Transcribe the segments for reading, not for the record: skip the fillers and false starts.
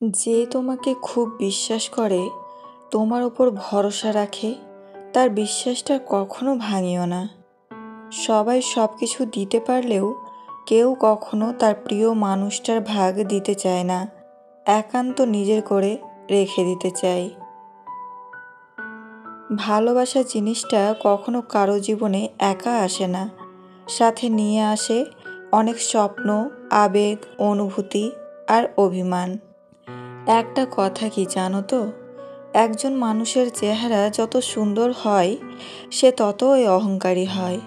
যে তোমাকে খুব বিশ্বাস করে, তোমার ওপর ভরসা রাখে, তার বিশ্বাসটা কখনো ভাঙিও না। সবাই সব কিছু দিতে পারলেও কেউ কখনো তার প্রিয় মানুষটার ভাগ দিতে চায় না, একান্ত নিজের করে রেখে দিতে চায়। ভালোবাসা জিনিসটা কখনো কারো জীবনে একা আসে না, সাথে নিয়ে আসে অনেক স্বপ্ন, আবেগ, অনুভূতি আর অভিমান। একটা কথা কি জানো তো, একজন মানুষের চেহারা যত সুন্দর হয় সে ততই অহংকারী হয়,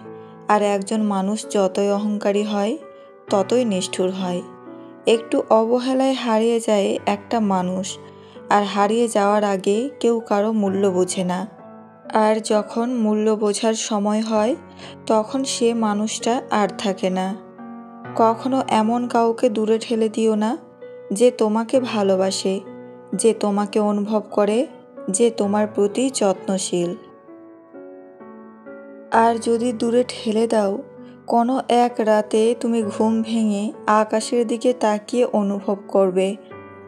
আর একজন মানুষ যতই অহংকারী হয় ততই নিষ্ঠুর হয়। একটু অবহেলায় হারিয়ে যায় একটা মানুষ, আর হারিয়ে যাওয়ার আগে কেউ কারো মূল্য বোঝে না। আর যখন মূল্য বোঝার সময় হয় তখন সে মানুষটা আর থাকে না। কখনো এমন কাউকে দূরে ঠেলে দিও না যে তোমাকে ভালোবাসে, যে তোমাকে অনুভব করে, যে তোমার প্রতি যত্নশীল। আর যদি দূরে ঠেলে দাও, কোনো এক রাতে তুমি ঘুম ভেঙে আকাশের দিকে তাকিয়ে অনুভব করবে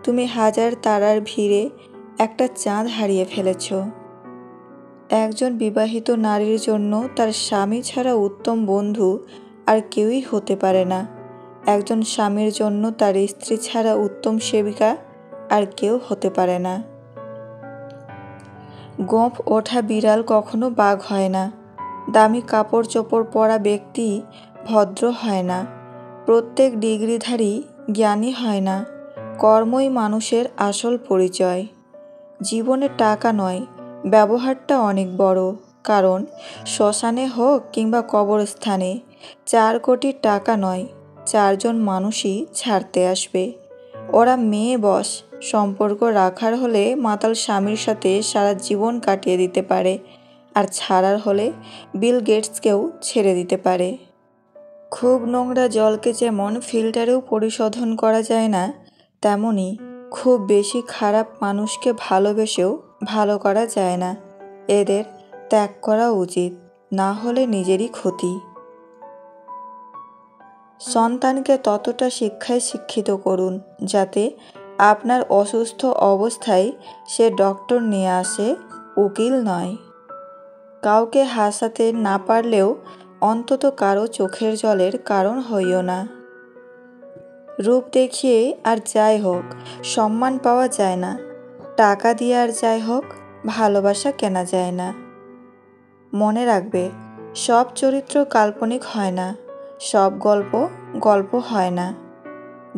তুমি হাজার তারার ভিড়ে একটা চাঁদ হারিয়ে ফেলেছ। একজন বিবাহিত নারীর জন্য তার স্বামী ছাড়া উত্তম বন্ধু আর কেউই হতে পারে না। একজন স্বামীর জন্য তার স্ত্রী ছাড়া উত্তম সেবিকা আর কেউ হতে পারে না। গোঁফ ওঠা বিড়াল কখনো বাঘ হয় না। দামি কাপড় চোপড় পরা ব্যক্তি ভদ্র হয় না। প্রত্যেক ডিগ্রিধারী জ্ঞানী হয় না। কর্মই মানুষের আসল পরিচয়। জীবনে টাকা নয়, ব্যবহারটা অনেক বড়। কারণ শ্মশানে হোক কিংবা কবরস্থানে 4 কোটি টাকা নয়, 4 জন মানুষই ছাড়তে আসবে। ওরা মেয়ে বস, সম্পর্ক রাখার হলে মাতাল স্বামীর সাথে সারা জীবন কাটিয়ে দিতে পারে, আর ছাড়ার হলে বিল গেটসকেও ছেড়ে দিতে পারে। খুব নোংরা জলকে যেমন ফিল্টারেও পরিশোধন করা যায় না, তেমনি খুব বেশি খারাপ মানুষকে ভালোবেসেও ভালো করা যায় না। এদের ত্যাগ করা উচিত, না হলে নিজেরই ক্ষতি। সন্তানকে ততটা শিক্ষায় শিক্ষিত করুন যাতে আপনার অসুস্থ অবস্থায় সে ডক্টর নিয়ে আসে, উকিল নয়। কাউকে হাসাতে না পারলেও অন্তত কারো চোখের জলের কারণ হইও না। রূপ দেখিয়ে আর যাই হোক সম্মান পাওয়া যায় না, টাকা দিয়ে আর যাই হোক ভালোবাসা কেনা যায় না। মনে রাখবে, সব চরিত্র কাল্পনিক হয় না, সব গল্প গল্প হয় না।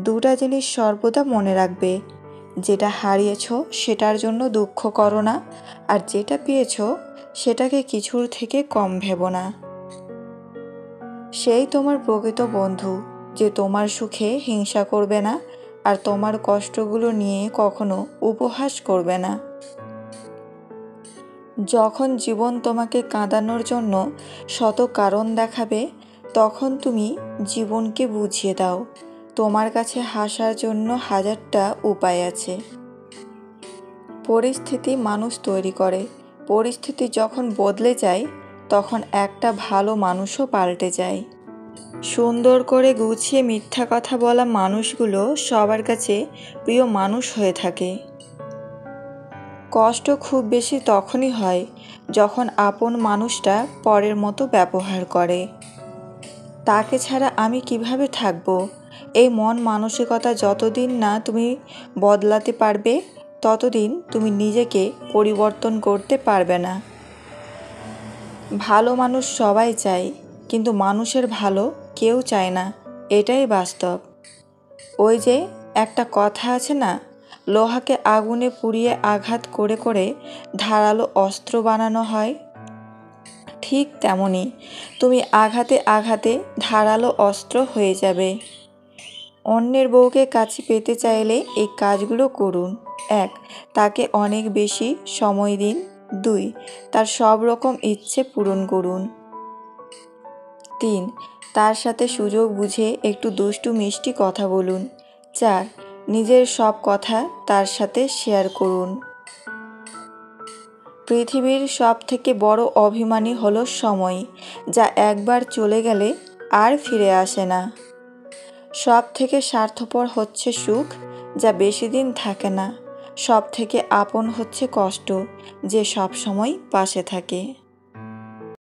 দুটা জিনিস সর্বদা মনে রাখবে, যেটা হারিয়েছ সেটার জন্য দুঃখ করো না, আর যেটা পেয়েছ সেটাকে কিছুর থেকে কম ভেবো না। সেই তোমার প্রকৃত বন্ধু, যে তোমার সুখে হিংসা করবে না আর তোমার কষ্টগুলো নিয়ে কখনো উপহাস করবে না। যখন জীবন তোমাকে কাঁদানোর জন্য শত কারণ দেখাবে, তখন তুমি জীবনকে বুঝিয়ে দাও তোমার কাছে হাসার জন্য হাজারটা উপায় আছে। পরিস্থিতি মানুষ তৈরি করে, পরিস্থিতি যখন বদলে যায় তখন একটা ভালো মানুষও পাল্টে যায়। সুন্দর করে গুছিয়ে মিথ্যা কথা বলা মানুষগুলো সবার কাছে প্রিয় মানুষ হয়ে থাকে। কষ্ট খুব বেশি তখনই হয় যখন আপন মানুষটা পরের মতো ব্যবহার করে। তাকে ছাড়া আমি কিভাবে থাকবো, এই মন মানসিকতা যতদিন না তুমি বদলাতে পারবে ততদিন তুমি নিজেকে পরিবর্তন করতে পারবে না। ভালো মানুষ সবাই চায়, কিন্তু মানুষের ভালো কেউ চায় না, এটাই বাস্তব। ওই যে একটা কথা আছে না, লোহাকে আগুনে পুড়িয়ে আঘাত করে করে ধারালো অস্ত্র বানানো হয়। ঠিক তেমনি তুমি আঘাতে আঘাতে ধারালো অস্ত্র হয়ে যাবে। অন্যের বউকে কাছে পেতে চাইলে এই কাজগুলো করুন। 1. তাকে অনেক বেশি সময় দিন। 2. তার সব রকম ইচ্ছে পূরণ করুন। 3. তার সাথে সুযোগ বুঝে একটু দুষ্টু মিষ্টি কথা বলুন। 4. নিজের সব কথা তার সাথে শেয়ার করুন। পৃথিবীর সব থেকে বড় অভিমানী হলো সময়, যা একবার চলে গেলে আর ফিরে আসে না। সব থেকে স্বার্থপর হচ্ছে সুখ, যা বেশি দিন থাকে না। সব থেকে আপন হচ্ছে কষ্ট, যে সব সময় পাশে থাকে।